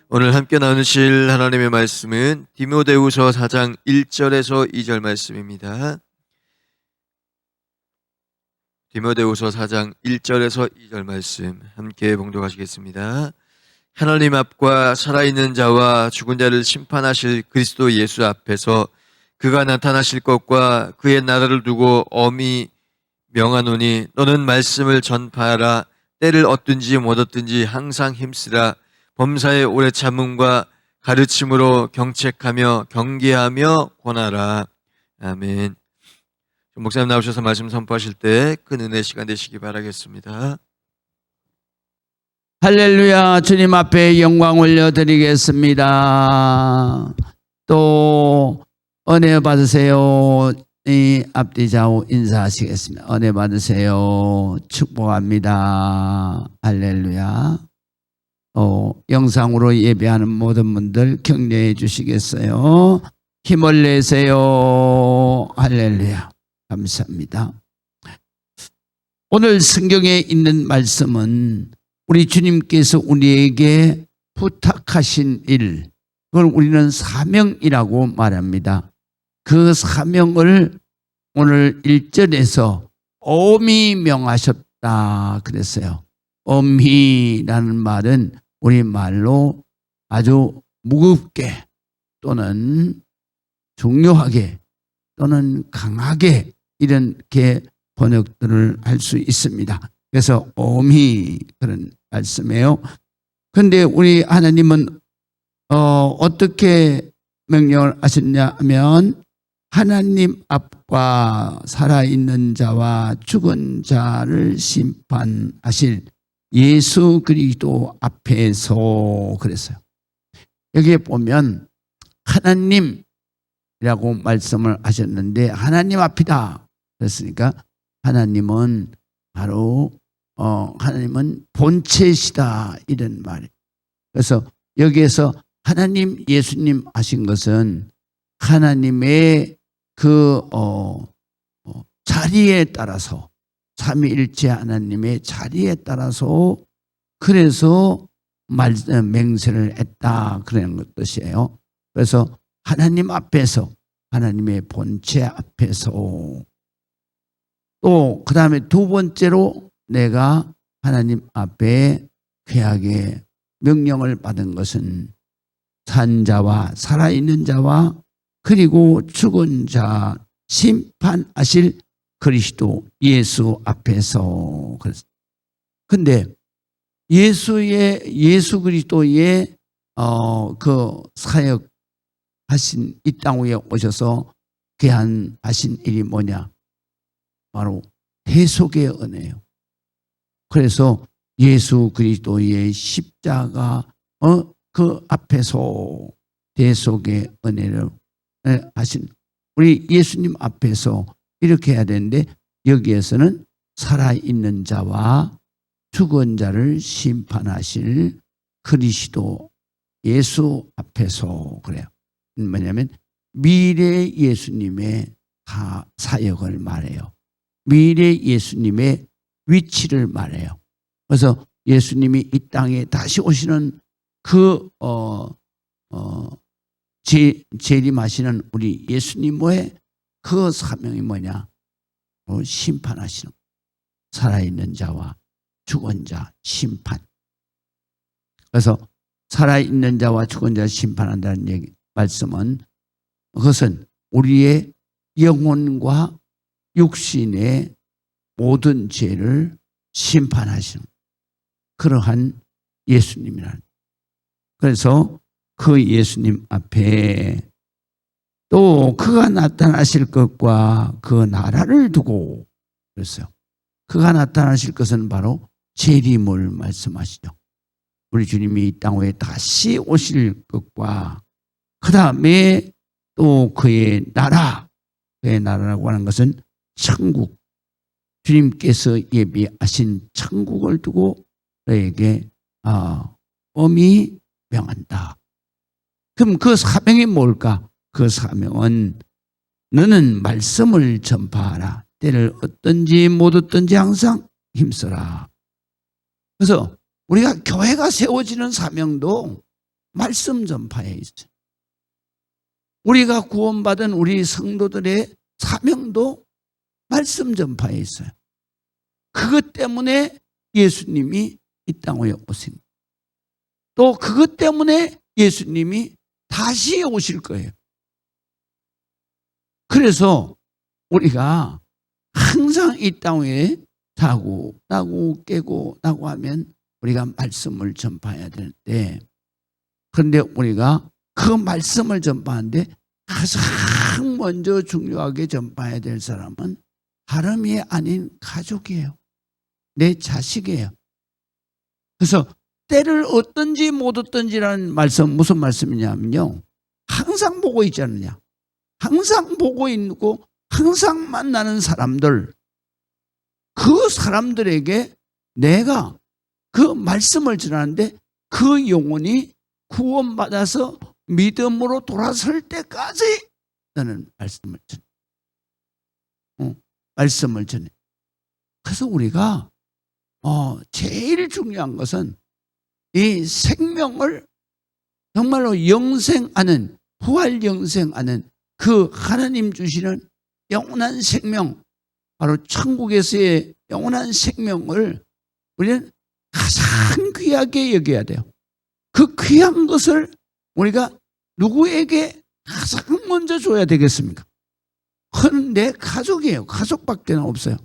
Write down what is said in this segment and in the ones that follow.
오늘 함께 나누실 하나님의 말씀은 디모데후서 4장 1절에서 2절 말씀입니다. 디모데후서 4장 1절에서 2절 말씀 함께 봉독하시겠습니다. 하나님 앞과 살아있는 자와 죽은 자를 심판하실 그리스도 예수 앞에서 그가 나타나실 것과 그의 나라를 두고 엄히 명하노니 너는 말씀을 전파하라. 때를 얻든지 못 얻든지 항상 힘쓰라. 범사의 오래 참음과 가르침으로 경책하며 경계하며 권하라. 아멘. 목사님 나오셔서 말씀 선포하실 때 큰 은혜 시간 되시기 바라겠습니다. 할렐루야. 주님 앞에 영광 올려드리겠습니다. 또 은혜 받으세요. 이 앞뒤 좌우 인사하시겠습니다. 은혜 받으세요. 축복합니다. 할렐루야. 영상으로 예배하는 모든 분들 격려해 주시겠어요? 힘을 내세요. 할렐루야. 감사합니다. 오늘 성경에 있는 말씀은 우리 주님께서 우리에게 부탁하신 일, 그걸 우리는 사명이라고 말합니다. 그 사명을 오늘 1절에서 엄히 명하셨다 그랬어요. 엄히라는 말은 우리말로 아주 무겁게 또는 중요하게 또는 강하게 이렇게 번역들을 할 수 있습니다. 그래서 엄히 그런 말씀이에요. 그런데 우리 하나님은 어떻게 명령을 하셨냐 하면 하나님 앞과 살아있는 자와 죽은 자를 심판하실 예수 그리스도 앞에서 그랬어요. 여기에 보면 하나님이라고 말씀을 하셨는데 하나님 앞이다 그랬으니까 하나님은 바로 하나님은 본체시다 이런 말이에요. 그래서 여기에서 하나님 예수님 하신 것은 하나님의 그 자리에 따라서 삼위일체 하나님의 자리에 따라서 그래서 맹세를 했다 그런 뜻이에요. 그래서 하나님 앞에서 하나님의 본체 앞에서 또 그 다음에 두 번째로 내가 하나님 앞에 귀하게 명령을 받은 것은 산 자와 살아있는 자와 그리고 죽은 자 심판하실 그리스도 예수 앞에서 그랬어요. 근데 예수 그리스도의 그 사역하신 이 땅 위에 오셔서 귀한하신 일이 뭐냐? 바로 대속의 은혜예요. 그래서 예수 그리스도의 십자가 그 앞에서 대속의 은혜를 하신 우리 예수님 앞에서 이렇게 해야 되는데 여기에서는 살아있는 자와 죽은 자를 심판하실 그리스도 예수 앞에서 그래요. 뭐냐면 미래 예수님의 사역을 말해요. 미래 예수님의 위치를 말해요. 그래서 예수님이 이 땅에 다시 오시는 그 재림하시는 우리 예수님의 그 사명이 뭐냐? 심판하시는 살아있는 자와 죽은 자 심판. 그래서 살아있는 자와 죽은 자 심판한다는 말씀은 그것은 우리의 영혼과 육신의 모든 죄를 심판하시는 그러한 예수님이라는. 그래서 그 예수님 앞에 또 그가 나타나실 것과 그 나라를 두고 그랬어요. 그가 나타나실 것은 바로 재림을 말씀하시죠. 우리 주님이 이 땅에 다시 오실 것과 그 다음에 또 그의 나라라고 하는 것은 천국, 주님께서 예비하신 천국을 두고 너에게 엄히 명한다. 그럼 그 사명이 뭘까? 그 사명은 너는 말씀을 전파하라. 때를 얻든지 못 얻든지 항상 힘써라. 그래서 우리가 교회가 세워지는 사명도 말씀 전파에 있어요. 우리가 구원받은 우리 성도들의 사명도 말씀 전파에 있어요. 그것 때문에 예수님이 이 땅에 오신 거예요. 또 그것 때문에 예수님이 다시 오실 거예요. 그래서 우리가 항상 이 땅에 자고 나고 깨고 나고 하면 우리가 말씀을 전파해야 되는데, 그런데 우리가 그 말씀을 전파하는데 가장 먼저 중요하게 전파해야 될 사람은 다름이 아닌 가족이에요. 내 자식이에요. 그래서 때를 얻든지 못 얻든지라는 말씀, 무슨 말씀이냐면요, 항상 보고 있지 않느냐, 항상 보고 있고 항상 만나는 사람들, 그 사람들에게 내가 그 말씀을 전하는데 그 영혼이 구원받아서 믿음으로 돌아설 때까지 나는 말씀을 전해. 말씀을 전해. 그래서 우리가 제일 중요한 것은 이 생명을 정말로 영생하는, 부활 영생하는 그 하나님 주시는 영원한 생명, 바로 천국에서의 영원한 생명을 우리는 가장 귀하게 여겨야 돼요. 그 귀한 것을 우리가 누구에게 가장 먼저 줘야 되겠습니까? 그건 내 가족이에요. 가족밖에 없어요.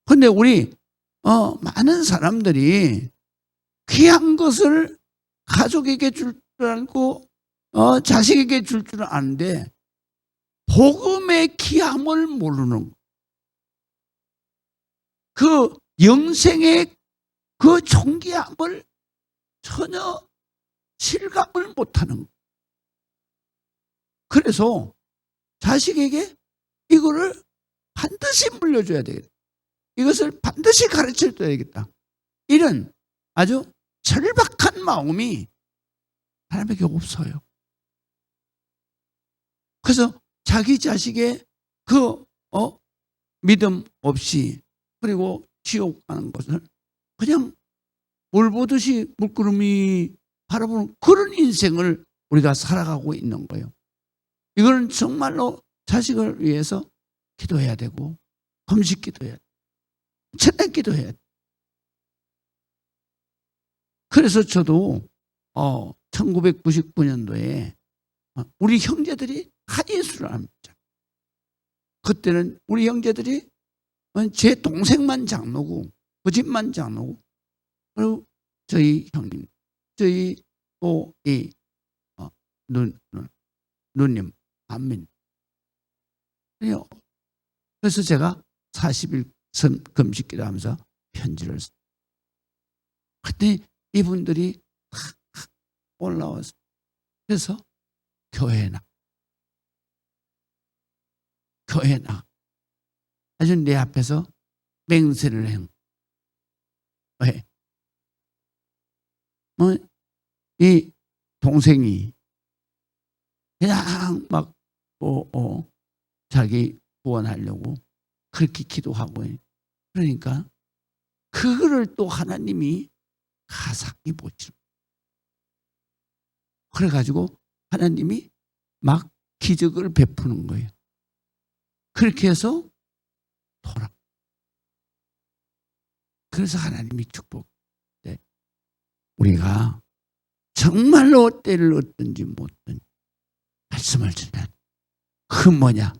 그런데 우리 많은 사람들이 귀한 것을 가족에게 줄 줄 알고 자식에게 줄 줄 아는데 복음의 귀함을 모르는, 그 영생의 그 존귀함을 전혀 실감을 못하는. 그래서 자식에게 이거를 반드시 물려줘야 되겠다. 이것을 반드시 가르쳐줘야 되겠다. 이런 아주 절박한 마음이 사람에게 없어요. 그래서 자기 자식의 그 믿음 없이, 그리고 지옥 가는 것을 그냥 물 보듯이 물구름이 바라보는 그런 인생을 우리가 살아가고 있는 거예요. 이거는 정말로 자식을 위해서 기도해야 되고, 금식 기도해야 되고, 찬양 기도해야 돼요. 그래서 저도 1999년도에 우리 형제들이 다 예수를 합니다. 그때는 우리 형제들이 제 동생만 장로고, 그 집만 장로고, 그리고 저희 형님, 저희 또 이 누님, 안민. 그래서 제가 40일 금식기도 하면서 편지를 썼어요. 그때 이분들이 올라와서, 그래서 교회에 나 아주 내 앞에서 맹세를 해. 왜? 이 동생이 그냥 막 자기 구원하려고 그렇게 기도하고 해. 그러니까 그거를 또 하나님이 가상히 보시는. 그래가지고 하나님이 막 기적을 베푸는 거예요. 그렇게 해서 돌아. 그래서 하나님이 축복. 우리가 정말로 때를 얻든지 못 얻든지 말씀을 전하는 그 뭐냐?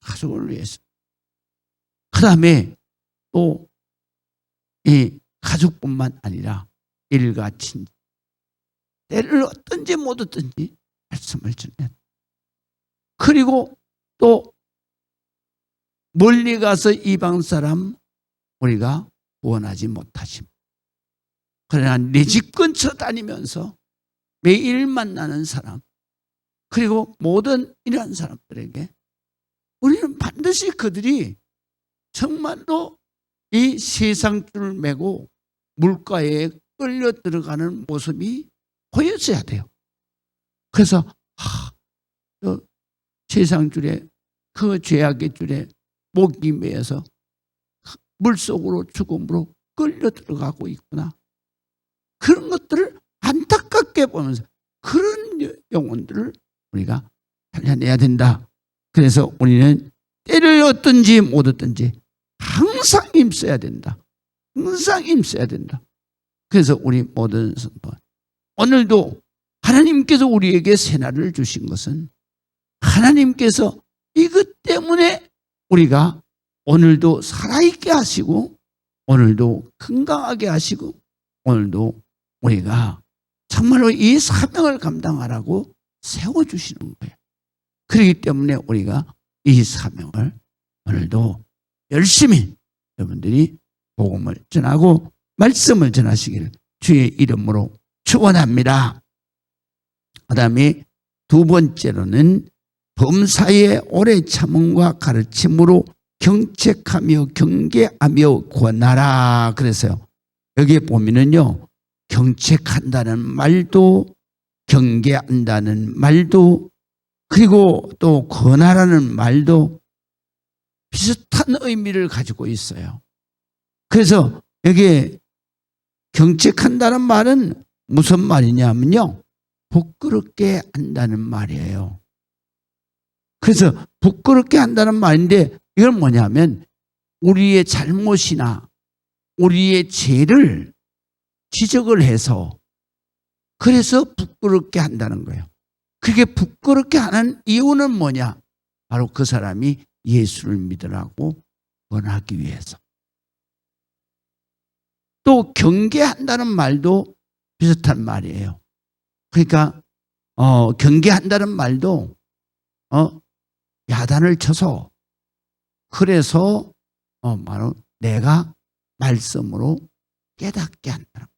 가족을 위해서. 그 다음에 또 이 가족뿐만 아니라 일가 친지, 때를 얻든지 못 얻든지 말씀을 전하는. 그리고 또 멀리 가서 이방 사람 우리가 구원하지 못하심. 그러나 내 집 근처 다니면서 매일 만나는 사람, 그리고 모든 이러한 사람들에게 우리는 반드시 그들이 정말로 이 세상줄을 메고 물가에 끌려 들어가는 모습이 보여져야 돼요. 그래서 세상줄에, 그 죄악의 줄에 목이 매여서 물속으로 죽음으로 끌려 들어가고 있구나. 그런 것들을 안타깝게 부끄럽게 보면서 그런 영혼들을 우리가 살려내야 된다. 그래서 우리는 때를 얻든지 못 얻든지 항상 힘써야 된다. 항상 힘써야 된다. 그래서 우리 모든 성도 오늘도 하나님께서 우리에게 새날을 주신 것은 하나님께서 이것 때문에 우리가 오늘도 살아있게 하시고 오늘도 건강하게 하시고 오늘도 우리가 정말로 이 사명을 감당하라고 세워주시는 거예요. 그렇기 때문에 우리가 이 사명을 오늘도 열심히 여러분들이 복음을 전하고 말씀을 전하시기를 주의 이름으로 축원합니다. 그 다음에 두 번째로는 범사의 오래 참음과 가르침으로 경책하며 경계하며 권하라 그랬어요. 여기에 보면은요, 경책한다는 말도 경계한다는 말도 그리고 또 권하라는 말도 비슷한 의미를 가지고 있어요. 그래서 여기에 경책한다는 말은 무슨 말이냐면요, 부끄럽게 한다는 말이에요. 그래서 부끄럽게 한다는 말인데 이건 뭐냐면 우리의 잘못이나 우리의 죄를 지적을 해서 그래서 부끄럽게 한다는 거예요. 그게 부끄럽게 하는 이유는 뭐냐? 바로 그 사람이 예수를 믿으라고 권하기 위해서. 또 경계한다는 말도 비슷한 말이에요. 그러니까 경계한다는 말도 야단을 쳐서 그래서 바로 내가 말씀으로 깨닫게 한다.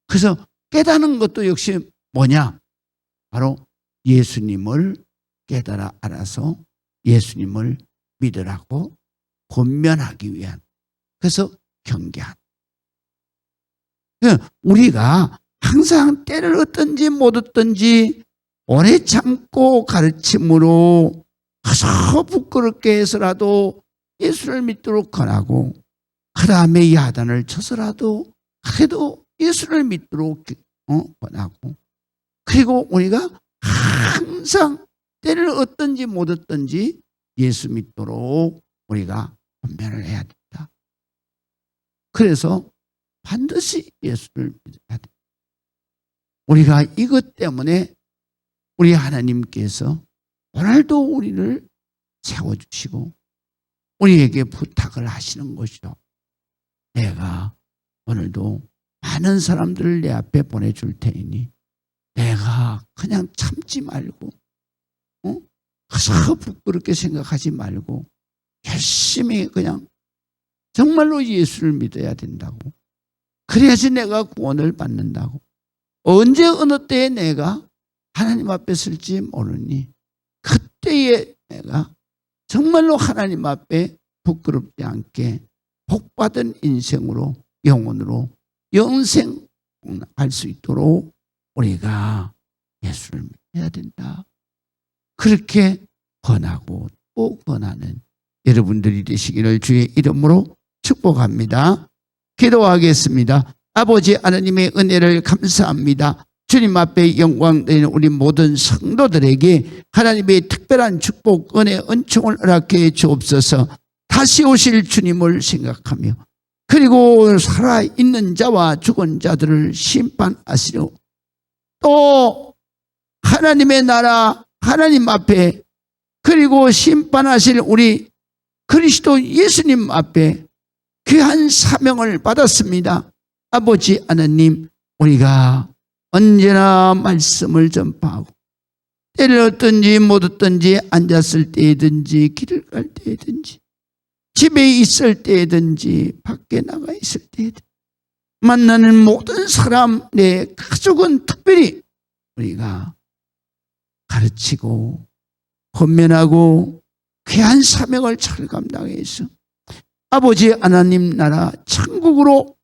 그래서 깨닫는 것도 역시 뭐냐? 바로 예수님을 깨달아 알아서 예수님을 믿으라고 권면하기 위한. 그래서 경계한. 우리가 항상 때를 얻든지 못 얻든지 오래 참고 가르침으로 가서 부끄럽게 해서라도 예수를 믿도록 권하고 그 다음에 야단을 쳐서라도 그래도 예수를 믿도록 권하고 그리고 우리가 항상 때를 얻든지 못 얻든지 예수 믿도록 우리가 권면을 해야 된다. 그래서 반드시 예수를 믿어야 된다. 우리가 이것 때문에 우리 하나님께서 오늘도 우리를 세워주시고 우리에게 부탁을 하시는 것이죠. 내가 오늘도 많은 사람들을 내 앞에 보내줄 테니 내가 그냥 참지 말고 부끄럽게 생각하지 말고 열심히 그냥 정말로 예수를 믿어야 된다고. 그래야지 내가 구원을 받는다고. 언제 어느 때에 내가 하나님 앞에 설지 모르니 그때에 내가 정말로 하나님 앞에 부끄럽지 않게 복받은 인생으로 영혼으로 영생 할 수 있도록 우리가 예수를 믿어야 된다. 그렇게 권하고 또 권하는 여러분들이 되시기를 주의 이름으로 축복합니다. 기도하겠습니다. 아버지 하나님의 은혜를 감사합니다. 주님 앞에 영광 되는 우리 모든 성도들에게 하나님의 특별한 축복, 은혜, 은총을 허락해 주옵소서. 다시 오실 주님을 생각하며 그리고 살아있는 자와 죽은 자들을 심판하시려 또 하나님의 나라 하나님 앞에 그리고 심판하실 우리 그리스도 예수님 앞에 귀한 사명을 받았습니다. 아버지 하나님, 우리가 언제나 말씀을 전파하고 때를 얻든지 못 얻든지 앉았을 때든지 길을 갈 때든지 집에 있을 때든지 밖에 나가 있을 때든지 만나는 모든 사람, 내 가족은 특별히 우리가 가르치고 권면하고 귀한 사명을 잘 감당해서 아버지 하나님 나라 천국으로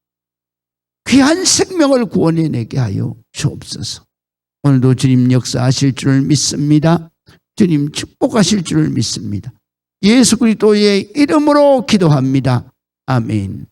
귀한 생명을 구원해내게 하여 주옵소서. 오늘도 주님 역사하실 줄을 믿습니다. 주님 축복하실 줄을 믿습니다. 예수 그리스도의 이름으로 기도합니다. 아멘.